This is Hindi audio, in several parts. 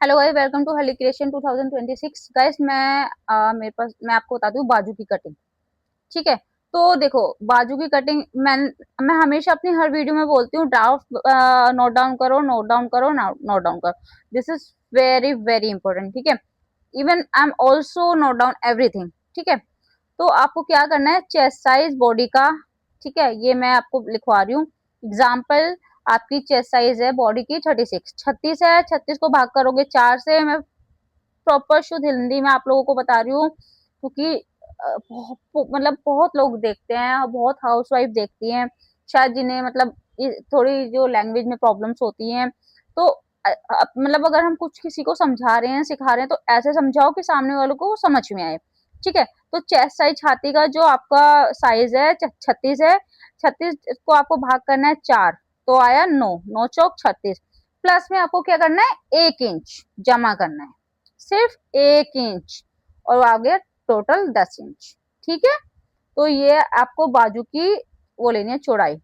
हेलो गाइस, वेलकम टू हली क्रिएशन 2026। गाइस मैं आपको बताती हूँ बाजू की कटिंग। ठीक है। तो देखो, बाजू की कटिंग मैं हमेशा अपनी हर वीडियो में बोलती हूँ, ड्राफ्ट नोट डाउन करो, नोट डाउन करो, नोट डाउन करो। This is very very important. ठीक है। Even I am also note down everything. ठीक है। तो आपको क्या करना है, चेस्ट साइज बॉडी का। ठीक है, ये मैं आपको लिखवा रही हूँ। एग्जाम्पल, आपकी चेस्ट साइज है बॉडी की 36, 36 है। 36 को भाग करोगे 4 से। मैं प्रॉपर शुद्ध हिंदी में आप लोगों को बता रही हूँ, क्योंकि मतलब बहुत लोग देखते हैं, बहुत हाउसवाइफ देखती हैं शायद, जिन्हें मतलब थोड़ी जो लैंग्वेज में प्रॉब्लम्स होती हैं। तो मतलब अगर हम कुछ किसी को समझा रहे हैं, सिखा रहे हैं, तो ऐसे समझाओ कि सामने वालों को समझ में आए। ठीक है। तो चेस्ट साइज, छाती का जो आपका साइज है 36 है। 36 को आपको भाग करना है 4, तो आया 9, 9 चौक 36। प्लस में आपको क्या करना है, 1 इंच जमा करना है, सिर्फ 1 इंच। और आ गया टोटल 10 इंच। ठीक है। तो ये आपको बाजू की वो लेनी है चौड़ाई।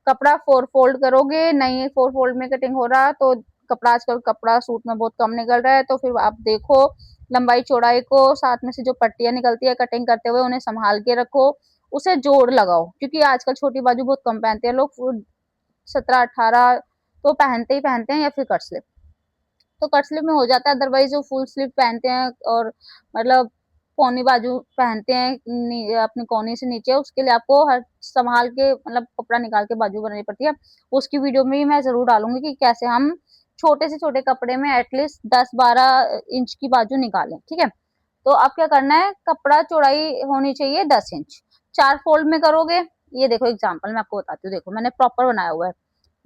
कपड़ा 4 फोल्ड करोगे, नहीं 4 फोल्ड में कटिंग हो रहा तो कपड़ा, आजकल कपड़ा सूट में बहुत कम निकल रहा है, तो फिर आप देखो लंबाई चौड़ाई को, साथ में से जो पट्टियां निकलती है कटिंग करते हुए उन्हें संभाल के रखो, उसे जोड़ लगाओ। क्योंकि आजकल छोटी बाजू बहुत कम पहनते हैं लोग, 17 18 तो पहनते ही पहनते हैं, या फिर कट स्लिप। तो कट स्लिप में हो जाता है, अदरवाइज जो फुल स्लीव पहनते हैं और मतलब पौनी बाजू पहनते हैं अपनी कोहनी से नीचे, उसके लिए आपको हर संभाल के मतलब कपड़ा निकाल के बाजू बनानी पड़ती है। उसकी वीडियो में भी मैं जरूर डालूंगी कि कैसे हम छोटे से छोटे कपड़े में एटलीस्ट 10 12 इंच की बाजू निकालें। ठीक है। तो अब क्या करना है, कपड़ा चौड़ाई होनी चाहिए 10 इंच। 4 फोल्ड में करोगे। ये देखो एग्जाम्पल मैं आपको बताती हूँ, देखो मैंने प्रॉपर बनाया हुआ है।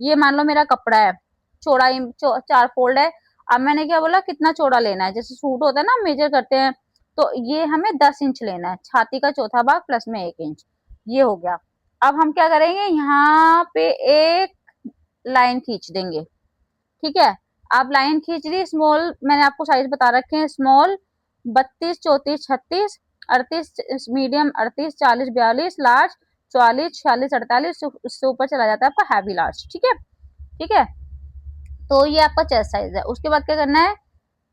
ये मान लो मेरा कपड़ा है, चौड़ाई 4 फोल्ड है। अब मैंने क्या बोला, कितना चौड़ा लेना है, जैसे सूट होता है ना, मेजर करते हैं। तो ये हमें 10 इंच लेना है, छाती का चौथा भाग प्लस में 1 इंच। ये हो गया। अब हम क्या करेंगे, यहाँ पे एक लाइन खींच देंगे। ठीक है। आप लाइन खींच ली, स्मॉल मैंने आपको साइज बता रखे हैं, स्मॉल 32 34 36, 38 मीडियम, 38 40 42, लार्ज 44 46 48, उससे ऊपर चला जाता है आपका हैवी लार्ज। ठीक है। ठीक है। तो ये आपका चेस्ट साइज है। उसके बाद क्या करना है,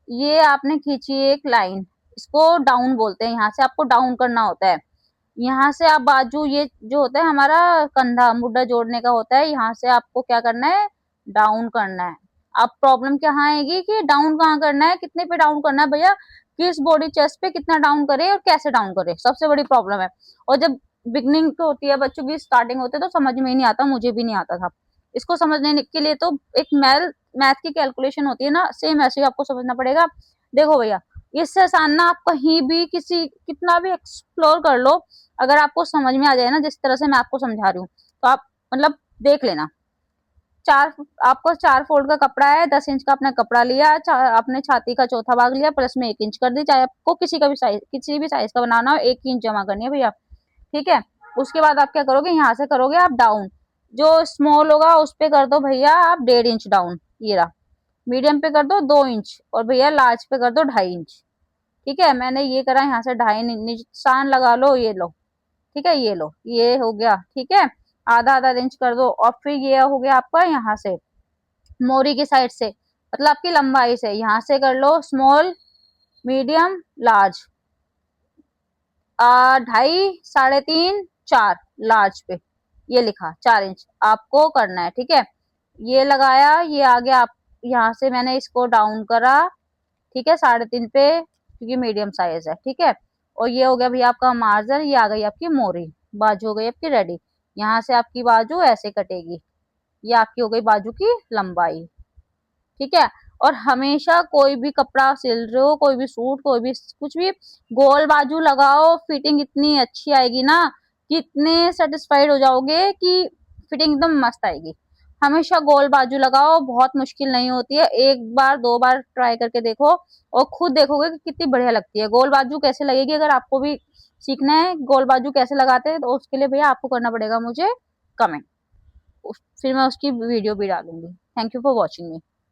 ये आपने खींची एक लाइन, इसको डाउन बोलते हैं, यहाँ से आपको डाउन करना होता है। यहाँ से आप बाजू, ये जो होता है हमारा कंधा मुड्ढा जोड़ने का होता है, यहाँ से आपको क्या करना है, डाउन करना है। अब प्रॉब्लम क्या आएगी कि डाउन कहाँ करना है, कितने पे डाउन करना है भैया, किस बॉडी चेस्ट पे कितना डाउन करे और कैसे डाउन करे, सबसे बड़ी प्रॉब्लम है। और जब बिगनिंग होती है, बच्चों की स्टार्टिंग होती है, तो समझ में ही नहीं आता, मुझे भी नहीं आता था। इसको समझने के लिए तो एक मैथ की कैलकुलेशन होती है ना, सेम ऐसे ही आपको समझना पड़ेगा। देखो भैया, इससे आसान ना आप कहीं भी किसी कितना भी एक्सप्लोर कर लो, अगर आपको समझ में आ जाए ना जिस तरह से मैं आपको समझा रही हूँ, तो आप मतलब देख लेना। चार आपको 4 फोल्ड का कपड़ा है, 10 इंच का आपने कपड़ा लिया, आपने छाती का चौथा भाग लिया, प्लस में 1 इंच कर दी, चाहे आपको किसी भी साइज का बनाना हो, 1 इंच जमा करनी है भैया। ठीक है। उसके बाद आप क्या करोगे, यहाँ से करोगे आप डाउन। जो स्मॉल होगा उस पे कर दो भैया आप 1.5 इंच डाउन, ये रहा। मीडियम पे कर दो 2 इंच, और भैया लार्ज पे कर दो 2.5 इंच। ठीक है। मैंने ये करा, यहाँ से 2.5 निशान लगा लो, ये लो। ठीक है, ये लो, ये हो गया। ठीक है। आधा आधा इंच कर दो, और फिर ये हो गया आपका यहाँ से मोरी की साइड से, मतलब आपकी लंबाई से, यहाँ से कर लो स्मॉल मीडियम लार्ज, 2.5 3.5 4 लार्ज पे, ये लिखा 4 इंच आपको करना है। ठीक है। ये लगाया, ये आ गया। आप यहाँ से मैंने इसको डाउन करा। ठीक है, 3.5 पे, क्योंकि मीडियम साइज है। ठीक है। और ये हो गया भैया आपका मार्जिन, ये आ गई आपकी मोरी, बाजू हो गई आपकी रेडी। यहाँ से आपकी बाजू ऐसे कटेगी, ये आपकी हो गई बाजू की लंबाई। ठीक है। और हमेशा कोई भी कपड़ा सिल रहे हो, कोई भी सूट, कोई भी कुछ भी, गोल बाजू लगाओ, फिटिंग इतनी अच्छी आएगी ना कि इतने सेटिस्फाइड हो जाओगे कि फिटिंग एकदम मस्त आएगी। हमेशा गोल बाजू लगाओ, बहुत मुश्किल नहीं होती है, एक बार दो बार ट्राई करके देखो और खुद देखोगे कि कितनी बढ़िया लगती है। गोल बाजू कैसे लगेगी, अगर आपको भी सीखना है गोल बाजू कैसे लगाते हैं, तो उसके लिए भैया आपको करना पड़ेगा मुझे कमेंट, फिर मैं उसकी वीडियो भी डालूंगी। Thank you for watching me.